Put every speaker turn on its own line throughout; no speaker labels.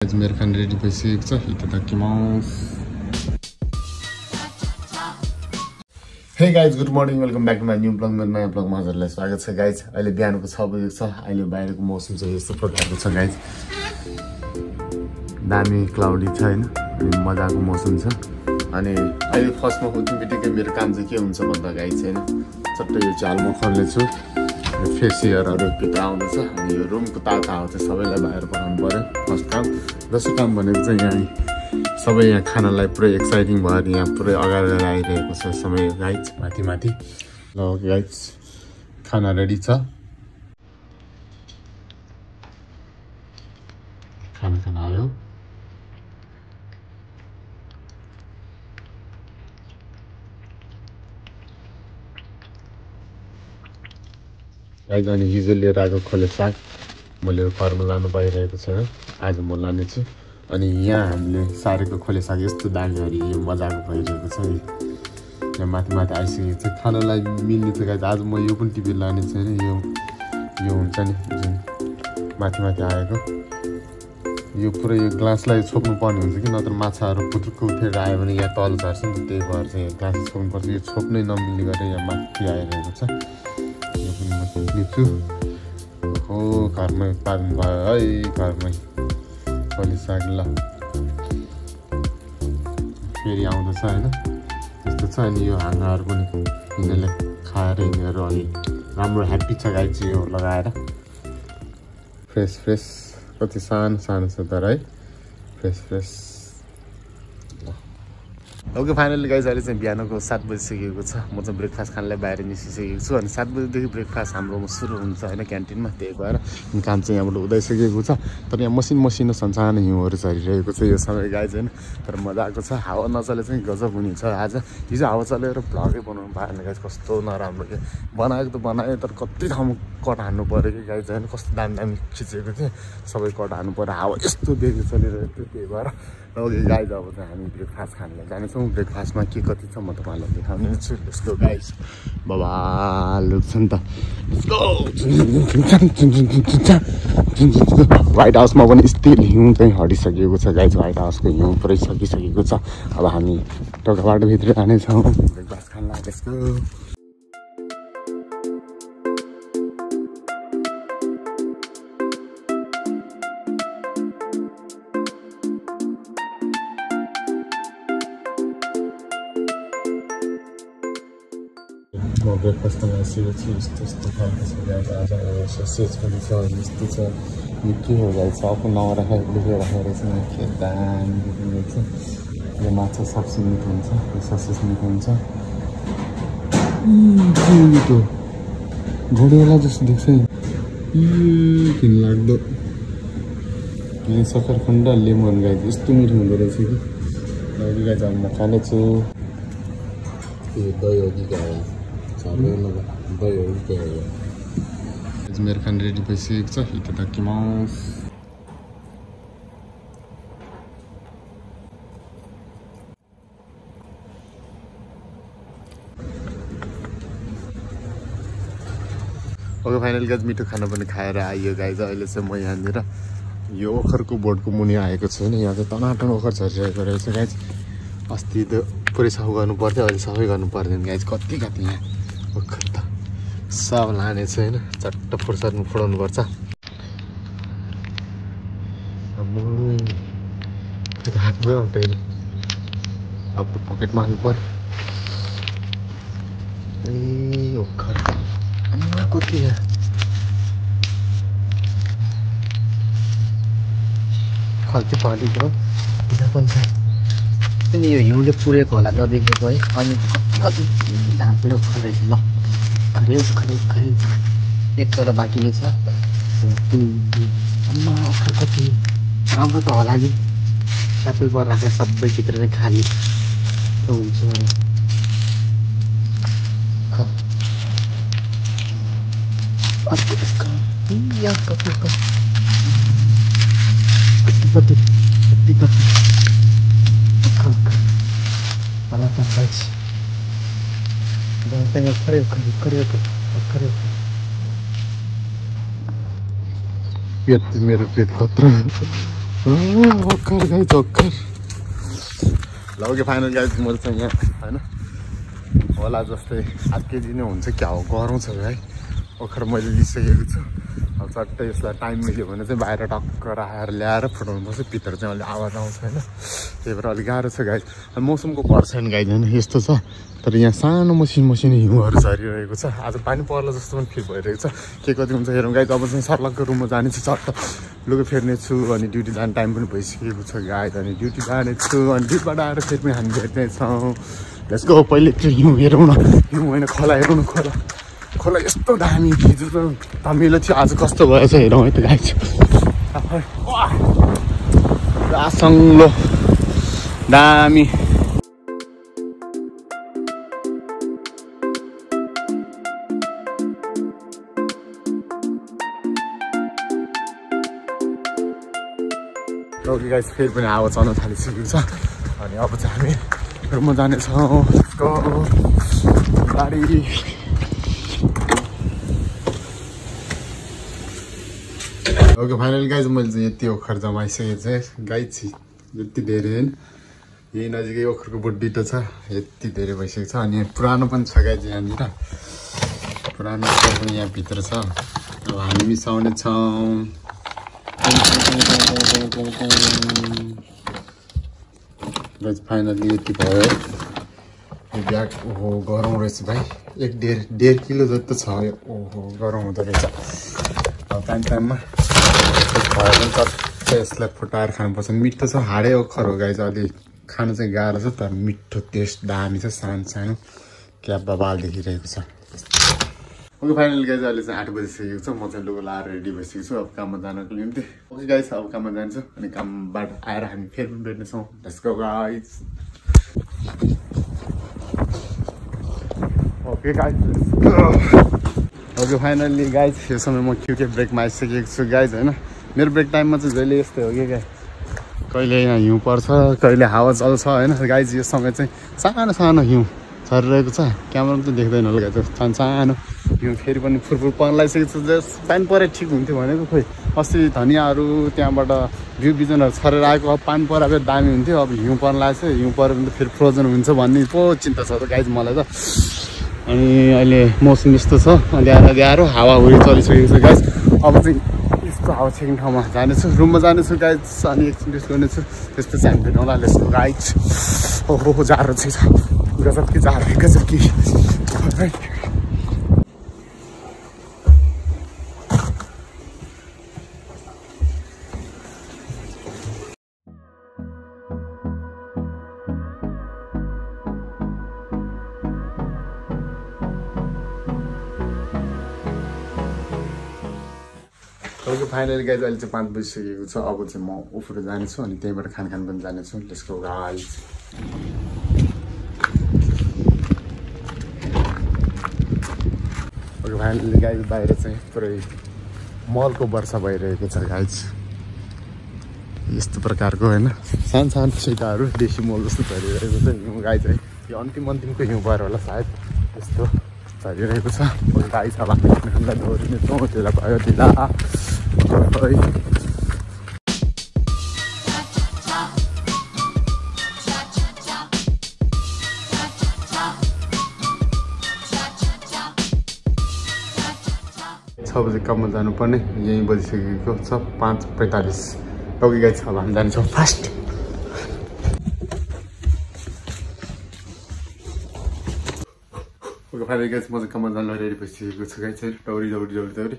मेरो खाना रेडी भइसकेको छ इतादाकिमास। Hey guys good morning, welcome back to my new blog. मेरो नयाँ ब्लगमा हजुरलाई स्वागत छ गाइज। अहिले बिहानको 6 बजेको छ। अहिले बाहिरको मौसम चाहिँ यस्तो प्रकारको छ गाइज, दामी क्लाउडी छ होइन, अनि मजाको मौसम छ। अनि अहिले फर्स्टमा उठ्ने बित्तिकै मेरो काम चाहिँ के हुन्छ भन्दा गाइज होइन, चट्टै यो चाल म खोल्नेछु, फेस एयरहरू भित्र आउँदैछ। अनि यो रुमको तातो हावा चाहिँ सबैलाई बाहिर पठाउनु पऱ्यो फर्स्ट काम। दोस्रो काम भनेको चाहिँ यहाँ सबै यहाँ खानालाई पुरै एक्साइटिङ भएर यहाँ पुरै अगाडि आइरहेको छ समय गाइज माथि माथि। ल गाइज खाना रेडी छ, खाना आयो। गाइज अनि हिजो लिएर आएको खोले साग मैले घरमा लानु पाइरहेको छैन, आज म लानेछु। अनि यहाँ हामीले सारेको खोले साग यस्तो दागहरू यो मजाको भइरहेको छ। यहाँ माथि माथि आइसकेको छ, खानालाई मिल्ने छ गाइज। आज म यो पनि टिपेर लाने छैन, यो हुन्छ नि जुन माथि माथि आएको यो पुरै यो ग्लासलाई छोप्नु पर्ने हुन्छ कि, नत्र माछाहरू पुत्रुक्क उठेर आयो भने यहाँ तल झर्छ नि त, त्यही भएर चाहिँ यहाँ ग्लास छोप्नुपर्छ। यो छोप्नै नमिल्ने गरेर यहाँ माथि आइरहेको छ। यो पनि म लिप्छु। हो घरमै उत्पादन भयो है, घरमै खोले साग। ल फेरि आउँदैछ होइन, त्यस्तो छ। अनि यो हाँगाहरू पनि यिनीहरूले खाएर यिनीहरू अलि राम्रो ह्याप्पी छ गाई चाहिँ यो लगाएर। फ्रेस कति सानो सानो छ तर है, फ्रेस। ओके फाइनली गाइज अहिले चाहिँ बिहानको 7 बजिसकेको छ। म चाहिँ ब्रेकफास्ट खानलाई बाहिर निस्किसकेको छु। अनि 7 बजीदेखि ब्रेकफास्ट हाम्रोमा सुरु हुन्छ होइन क्यान्टिनमा, त्यही भएर काम चाहिँ यहाँबाट उदाइसकेको छ। तर यहाँ मसिनो सानो हिउँहरू झरिरहेको छ यो समय गाइज होइन, तर मजाको छ। हावा नचले चाहिँ गजब हुने छ आज। हिजो हावा चलेर भ्लगै बनाउनु पाएन गाइज, कस्तो नराम्रो के बनाएको त बनायो, तर कति ठाउँमा कट हान्नु पऱ्यो कि गाइज होइन। कस्तो दामी खिचेको थियो, सबै कट हान्नु पऱ्यो, हावा यस्तो बेगी चलिरहेको थियो। त्यही भएर ओके गाइज अब चाहिँ हामी ब्रेकफास्ट खानलाई जानेछौँ। ब्रेकफास्टमा के कति छ म तपाईँलाई देखाउने छु। लेट्स गो गाइज, बबाल छ नि त। व्हाइट हाउसमा पनि स्टिल हिउँ चाहिँ हटिसकेको छ गाइज, व्हाइट हाउसको हिउँ पुरै सकिसकेको छ। अब हामी टोका भित्र जानेछौँ ब्रेकफास्ट खानलाई। Let's go. म ब्रेकफास्ट खान आइसकेको छु। यस्तो खालको छ गाइज आज। ससेज पनि छ, यस्तो छ। यो के हो गाइज, सबै नराखेर लेखेर चाहिँ के दामी देख्छ। यो माछा सबसे मिठो हुन्छ, यो ससेज मिठो हुन्छ। मिठो घोडेवाला जस्तो देख्छ नि, घिन लाग्दो। यहाँ सक्खरखण्ड लेमन गाइज यस्तो मिठो हुँदो रहेछ कि। अघि गाइज अब म खानेछु। यो दही हो कि गाइज, मेरो खाना रेडी भइसकेको छ इतादाकिमास। ओके फाइनल गाइज मिठो खाना पनि खाएर आइयो गाइज। अहिले चाहिँ म यहाँनिर यो ओखरको बोर्डको मुनि आएको छु होइन। यहाँ चाहिँ टनाटन ओखर झरिरहेको रहेछ गाइज। अस्ति त पुरै सफा गर्नु पर्थ्यो, अहिले सफै गर्नु पर्दैन गाइज। कति यहाँ ओखर त सब लाने छ होइन, चट्ट फुर्सदमा फोडाउनु पर्छ। हातमै आउँदैन, अब पकेटमा हाल्नु पर्यो। ए ओखर कति यहाँ खल्ती फलेको यहाँ पनि छ। अनि यो हिउँले पुरेको होला नदेखेको है। अनि कति धाम्रो खरेज ल खरेज एकवटा बाँकी नै छ। अम्मा ओखर कति राम्रो त होला नि, सबैबाट राखेर सबैभित्र नै खाली हुन्छ। पेट मेरो पेट कत्रो ओखर गाइज ओखर ल ओके फाइनल गाइज मैले चाहिँ यहाँ होइन होला जस्तै 8 केजी नै हुन्छ क्या हो गरौँ छ है ओखर मैले लिइसकेको छु अब चट्टै यसलाई टाइम मिल्यो भने चाहिँ बाहिर टक्क राखेर ल्याएर फुटाउनु पर्छ भित्र चाहिँ अलि आवाज आउँछ होइन त्यही भएर अलिक गाह्रो छ गाइज मौसमको भर छैन गाइज होइन यस्तो छ तर यहाँ सानो मसिनो हिउँहरू झरिरहेको छ आज पानी पर्ला जस्तो पनि फिल भइरहेको छ के कति हुन्छ हेरौँ गाइज अब चाहिँ सर्लक्क रुममा जाने छु चट्ट लुगा फेर्ने छु अनि ड्युटी जाने टाइम पनि भइसकेको छ गाइज अनि ड्युटी जानेछु अनि ड्युटीबाट आएर फेरि पनि हामी भेट्नेछौँ त्यसको पहिले त्यो हिउँ हेरौँ न हिउँ होइन खोला हेरौँ न खोला यस्तो दामी हिजो त धमिलो थियो आज कस्तो भएछ हेरौँ है त गाइज सङ्लो दामी ओके गाइस फेरि पनि हावा चल्न थालिसकेको छ अनि अब चाहिँ हामी रुममा जानेछौँ गाडी ओके फाइनल गाइज मैले चाहिँ यति ओखर जमाइसकेको चाहिँ गाइज यति धेरै होइन यही नजिकै ओखरको बुड्डी त छ यति धेरै भइसकेको छ अनि पुरानो पनि छ गाइज यहाँनिर पुरानो पनि यहाँभित्र छ अब हामी मिसाउने छौँ गाइज फाइनली यति भयो ब्याग ओहो गरौँ रहेछ भाइ 1.5 किलो जति छ ओहो गरौँ हुँदो रहेछ अब टाइममा भयो भने चट्टै यसलाई फुटाएर खानुपर्छ मिठो छ हाडै ओखर हो गाइज अलि खानु चाहिँ गाह्रो छ तर मिठो टेस्ट दामी छ सानो क्याब बाल देखिरहेको छ ओके फाइनली गाइज अहिले चाहिँ 8 बजिसकेको छ म चाहिँ लुगा लाएर रेडी भइसकेको छु अब काममा जानको निम्ति ओके गाइज अब काममा जान्छु अनि कामबाट आएर हामी फेरि पनि भेट्नेछौँ let's go guys okay guys okay finally guys यो समय म क्युके ब्रेकमा आइसकेको छु गाइज होइन मेरो ब्रेक टाइममा चाहिँ जहिले यस्तै हो कि गाइज कहिले यहाँ हिउँ पर्छ कहिले हावा चल्छ होइन गाइज यो समय चाहिँ सानो हिउँ झरिरहेको छ क्यामेरामा चाहिँ देख्दैन होला गाइज सानो हिउँ फेरि पनि फुरफुर पर्न लागिसकेको छ जस पानी परे ठिक हुन्थ्यो भनेको खोइ अस्ति धनियाँहरू त्यहाँबाट बिउ बिजनहरू छरेर आएको अब पानी परेर दामी हुन्थ्यो अब हिउँ पर्न लागेको छ हिउँ पऱ्यो भने त फेरि फ्रोजन हुन्छ भन्ने पो चिन्ता छ त गाइज मलाई त अनि अहिले मौसम यस्तो छ ल्याएर हावाहुरी चलिसकेको छ गाइज अब चाहिँ यस्तो हावा छेक्ने ठाउँमा जानेछु रुममा जानेछु गाइज अनि एकछिन रेस्ट गर्नेछु त्यसपछि हामी भेटौँला लेट्स गो गाइज ओहो जाडो चाहिँ छ गजब कि जाडो गजब कि ओके फाइनली गाइज अहिले चाहिँ 5 बजिसकेको छ अब चाहिँ म उफ्रो जानेछु अनि त्यहीँबाट खान पनि जानेछु let's go guys okay finally guys बाहिर चाहिँ पुरै मलको वर्षा भइरहेको छ गाइज यस्तो प्रकारको होइन सानो छिटाहरू देशी मल जस्तो झरिरहेको छ हिउँ गाइज है यो अन्तिमको हिउँ भएर होला सायद यस्तो झरिरहेको छ गाइज अब हामीलाई दौडिनेछौँ त्यसलाई भयो ढिला छ बजे काममा जानुपर्ने यहीँ बजिसकेको छ 5:45 ओके गाइज अब हामी जान्छौँ फास्ट ओके फाइनली गाइज म चाहिँ काममा जानु रेडी भइसकेको छु गाइज है दौडी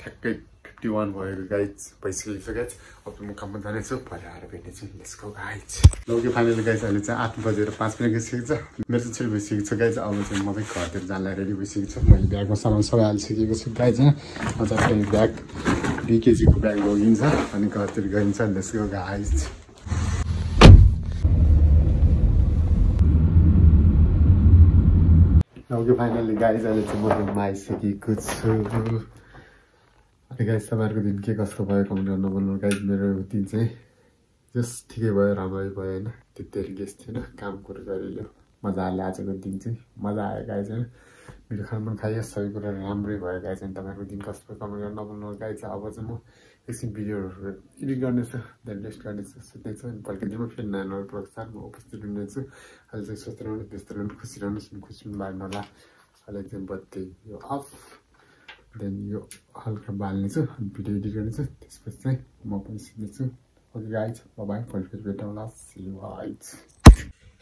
ठ्याक्कै 51 भएको गाइज भइसकेको छ गाइज अब म काममा जानेछु भरे आएर भेट्नेछु let's go guys okay finally guys अहिले चाहिँ 8 बजेर 5 मिनट गइसकेको छ मेरो चाहिँ छिटो भइसकेको छ गाइज अब चाहिँ म चाहिँ घरतिर जानलाई रेडी भइसकेको छु मैले ब्यागमा सामान सबै हालिसकेको छु गाइज होइन अझ ब्याग 2 केजीको ब्याग लगिन्छ अनि घरतिर गइन्छ let's go guys okay finally guys अहिले चाहिँ म रुममा आइसकेको छु अनि गाइज तपाईँहरूको दिन के कस्तो भयो कमेन्ट गर्न नभन्नु गाइज मेरो दिन चाहिँ जस्ट ठिकै भयो राम्रै भयो होइन त्यति गेस्ट थिएन काम कुरो गरियो मजाले आजको दिन चाहिँ मजा आयो गाइज होइन मिठो खाना पनि खाइयो सबै कुरा राम्रै भयो गाइज अनि तपाईँहरूको दिन कस्तो कमेन्ट गर्न नभन्नु गाइज अब चाहिँ म एकछिन भिडियोहरू एडिट गर्नेछु देन रेस्ट गर्नेछु सुत्नेछु अनि पल्किँदैमा फेरि नयाँ प्रकार म उपस्थित हुनेछु अहिले चाहिँ स्वस्थ रहनु व्यस्त रहनु खुसी रहनुहोस् खुसी बार्नु होला अहिले चाहिँ बत्ती यो अफ देन यो हल्का बाल्नेछु अनि भिडियो एडिट गर्नेछु त्यसपछि चाहिँ म पनि सुत्नेछु ओके गाइज बाई भोलि फेरि भेटौँ होला see you guys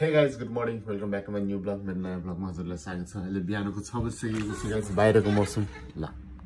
hey guys good morning welcome back to my new blog मेरो नयाँ ब्लगमा हजुरलाई स्वागत छ अहिले बिहानको 6 बजिसकेको छ गाइज बाहिरको मौसम ल